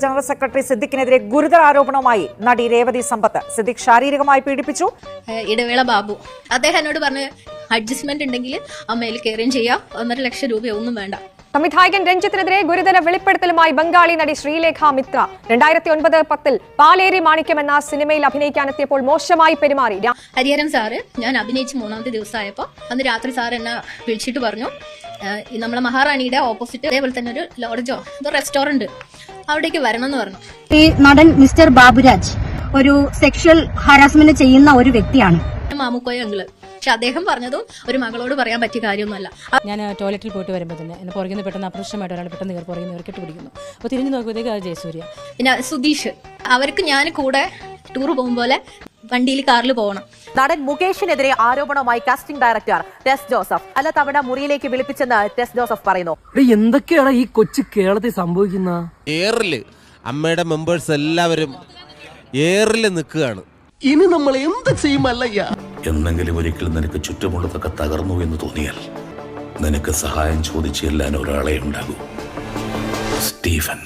General secretary സിദ്ദിഖിനെതിരെ ഗുരുതര ആരോപണവുമായി നടി രേവതി സമ്പത്ത്. സിദ്ദിഖ് ശാരീരികമായി പീഡിപ്പിച്ചു. ഇടവേള ബാബു അദ്ദേഹം എന്നോട് പറഞ്ഞ അഡ്ജസ്റ്റ്മെന്റ് ഉണ്ടെങ്കിൽ അമ്മയിൽ കയറുകയും ചെയ്യാം, 1.5 ലക്ഷം രൂപയൊന്നും വേണ്ട. സംവിധായകൻ രഞ്ജിത്തിനെതിരെ ഗുരുതര വെളിപ്പെടുത്തലുമായി ബംഗാളി നടി ശ്രീലേഖ മിത്ര. 2009-10 പാലേരി മാണിക്യം എന്ന സിനിമയിൽ അഭിനയിക്കാനെത്തിയപ്പോൾ മോശമായി പെരുമാറി. ഹരിഹരൻ സാറ് ഞാൻ അഭിനയിച്ച് 3ാമത്തെ ദിവസമായപ്പോൾ അന്ന് രാത്രി സാർ എന്നെ വിളിച്ചിട്ട് പറഞ്ഞു, നമ്മളെ മഹാറാണിയുടെ ഓപ്പോസിറ്റ് അതേപോലെ തന്നെ ഒരു ലോഡ്ജോ റെസ്റ്റോറന്റ് അവിടേക്ക് വരണം എന്ന് പറഞ്ഞു. ഈ നടൻ മിസ്റ്റർ ബാബുരാജ് ഒരു സെക്ഷൽ ഹാരാസ്മെന്റ് ചെയ്യുന്ന ഒരു വ്യക്തിയാണ്. മാമുക്കോയ അങ്കിള്. പക്ഷെ അദ്ദേഹം പറഞ്ഞതും ഒരു മകളോട് പറയാൻ പറ്റിയ കാര്യമൊന്നുമല്ല. ഞാൻ ടോയ്ലറ്റിൽ പോയിട്ട് വരുമ്പോൾ തന്നെ എന്നെ പുറകിൽ നിന്ന് പെട്ടെന്ന് അപ്രശ്യമായിട്ട് ഒരാൾ പെട്ടെന്ന് പുറകിൽ നിന്ന് ഇറക്കിട്ട് പിടിക്കുന്നു. അപ്പോൾ തിരിഞ്ഞു നോക്കുമ്പോഴത്തേക്ക് അത് ജയസൂര്യ. പിന്നെ സുധീഷ്, അവർക്ക് ഞാൻ കൂടെ ടൂർ പോകുമ്പോലെ വണ്ടിയിൽ കാറിൽ പോകണം. നടൻ മുകേഷിനെതിരെ ആരോപണവുമായി കാസ്റ്റിംഗ് ഡയറക്ടർ ടെസ് ജോസഫ്. പല തവണ മുറിയിലേക്ക് വിളിപ്പിച്ചെന്ന് ടെസ് ജോസഫ് പറയുന്നു. എന്തൊക്കെയാണ് ഈ കൊച്ചു കേരളത്തിൽ സംഭവിക്കുന്ന? എയറില് അമ്മയുടെ മെമ്പേഴ്സ് എല്ലാവരും എയറിൽ നിൽക്കുകയാണ്. ഇനി നമ്മൾ എന്ത് ചെയ്യുമല്ലയ്യ? എന്നെങ്കിലും ഒരിക്കൽ നിനക്ക് ചുറ്റുമുള്ളതൊക്കെ തകർന്നു എന്ന് തോന്നിയാൽ നിനക്ക് സഹായം ചോദിച്ചു ചെല്ലാൻ ഒരാളെ ഉണ്ടാകൂ. സ്റ്റീഫൻ.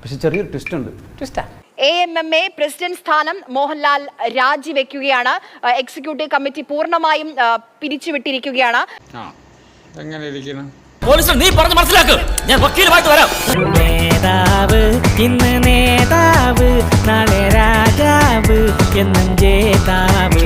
പക്ഷെ ചെറിയൊരു ട്വിസ്റ്റ് ഉണ്ട്. AMMA പ്രസിഡന്റ് സ്ഥാനം മോഹൻലാൽ രാജിവെക്കുകയാണ്. എക്സിക്യൂട്ടീവ് കമ്മിറ്റി പൂർണ്ണമായും പിരിച്ചുവിട്ടിരിക്കുകയാണ്. നീ പറഞ്ഞു മനസ്സിലാക്ക്, ഞാൻ വക്കീലുമായിട്ട് വരാം. നേതാവ് ഇന്ന് നേതാവ്, നാളെ രാജാവ് എന്നും ജേതാവ്.